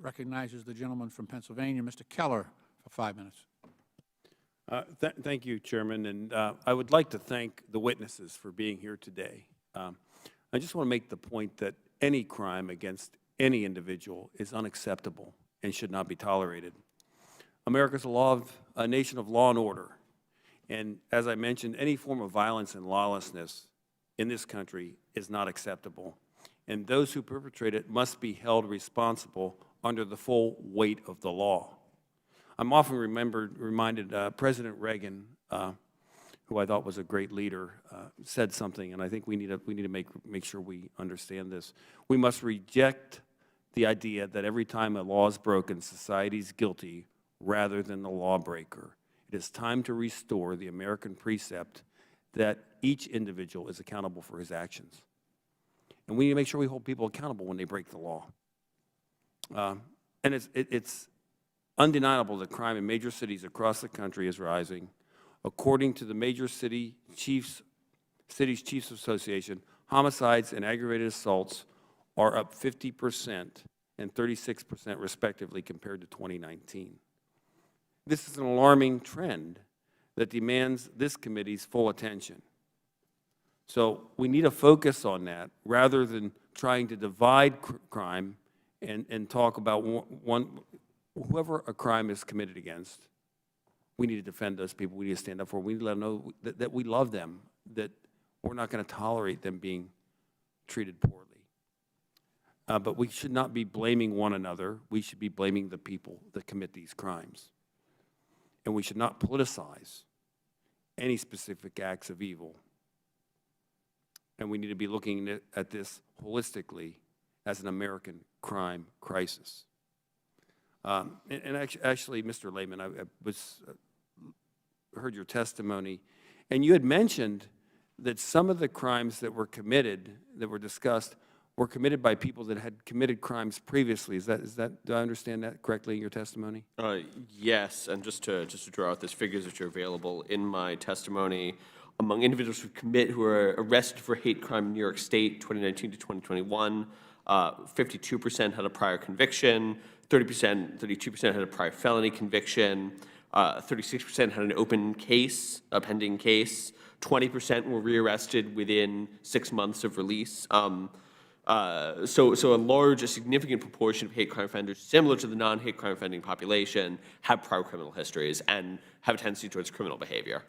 recognizes the gentleman from Pennsylvania, Mr. Keller, for 5 minutes. Thank you, Chairman, and I would like to thank the witnesses for being here today. I just want to make the point that any crime against any individual is unacceptable and should not be tolerated. America is a nation of law and order, and as I mentioned, any form of violence and lawlessness in this country is not acceptable, and those who perpetrate it must be held responsible under the full weight of the law. I'm often reminded President Reagan, who I thought was a great leader, said something, and I think we need to make sure we understand this. We must reject the idea that every time a law is broken, society is guilty rather than the lawbreaker. It is time to restore the American precept that each individual is accountable for his actions. And we need to make sure we hold people accountable when they break the law. And it's undeniable that crime in major cities across the country is rising. According to the Major Cities Chiefs Association, homicides and aggravated assaults are up 50% and 36% respectively compared to 2019. This is an alarming trend that demands this committee's full attention. So we need to focus on that rather than trying to divide crime and talk about whoever a crime is committed against. We need to defend those people. We need to stand up for them. We need to let them know that we love them, that we're not going to tolerate them being treated poorly. But we should not be blaming one another. We should be blaming the people that commit these crimes. And we should not politicize any specific acts of evil. And we need to be looking at this holistically as an American crime crisis. And actually, Mr. Lehman, I heard your testimony, and you had mentioned that some of the crimes that were committed, that were discussed, were committed by people that had committed crimes previously. Is that do I understand that correctly in your testimony? Yes, and just to draw out those figures which are available in my testimony, among individuals who were arrested for hate crime in New York State, 2019 to 2021, 52% had a prior conviction, 32% had a prior felony conviction, 36% had an open case, a pending case, 20% were rearrested within 6 months of release. So a significant proportion of hate crime offenders, similar to the non-hate crime offending population, have prior criminal histories and have a tendency towards criminal behavior.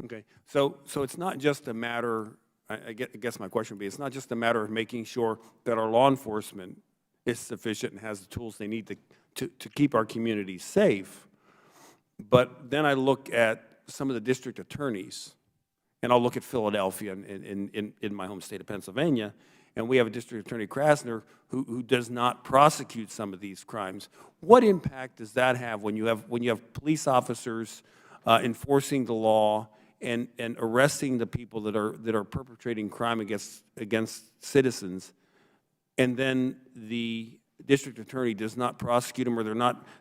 Okay, so it's not just a matter, I guess my question would be, it's not just a matter of making sure that our law enforcement is sufficient and has the tools they need to keep our communities safe, but then I look at some of the district attorneys, and I'll look at Philadelphia in my home state of Pennsylvania, and we have a district attorney, Krasner, who does not prosecute some of these crimes. What impact does that have when you have police officers enforcing the law and arresting the people that are perpetrating crime against citizens, and then the district attorney does not prosecute them, or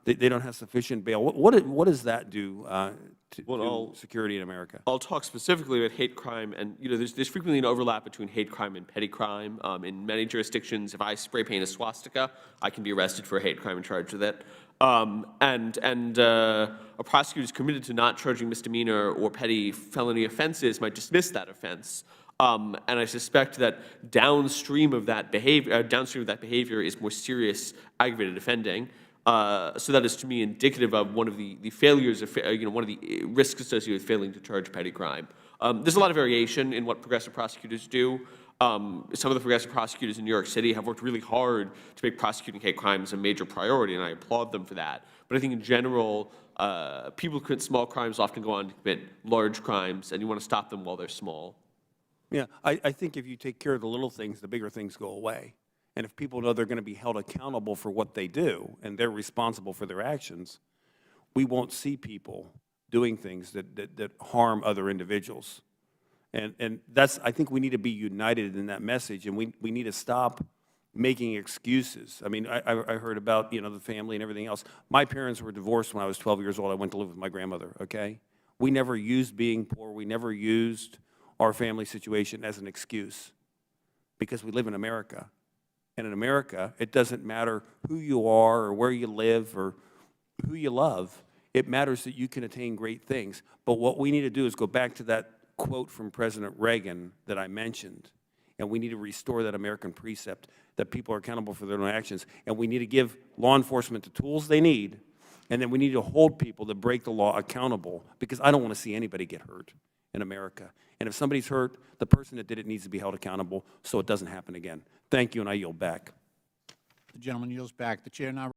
they don't have sufficient bail? What does that do to security in America? I'll talk specifically about hate crime, and there's frequently an overlap between hate crime and petty crime. In many jurisdictions, if I spray paint a swastika, I can be arrested for a hate crime and charged with it. A prosecutor who's committed to not charging misdemeanor or petty felony offenses might dismiss that offense. And I suspect that downstream of that behavior is more serious aggravated offending. So that is, to me, indicative of one of the failures of one of the risks associated with failing to charge petty crime. There's a lot of variation in what progressive prosecutors do. Some of the progressive prosecutors in New York City have worked really hard to make prosecuting hate crimes a major priority, and I applaud them for that. But I think in general, people who commit small crimes often go on to commit large crimes, and you want to stop them while they're small. Yeah, I think if you take care of the little things, the bigger things go away. And if people know they're going to be held accountable for what they do, and they're responsible for their actions, we won't see people doing things that harm other individuals. And that's, I think we need to be united in that message, and we need to stop making excuses. I mean, I heard about, the family and everything else. My parents were divorced when I was 12 years old. I went to live with my grandmother, okay? We never used being poor. We never used our family situation as an excuse, because we live in America. And in America, it doesn't matter who you are or where you live or who you love. It matters that you can attain great things. But what we need to do is go back to that quote from President Reagan that I mentioned, and we need to restore that American precept that people are accountable for their own actions. And we need to give law enforcement the tools they need, and then we need to hold people that break the law accountable, because I don't want to see anybody get hurt in America. And if somebody's hurt, the person that did it needs to be held accountable so it doesn't happen again. Thank you, and I yield back. The gentleman yields back. The chair now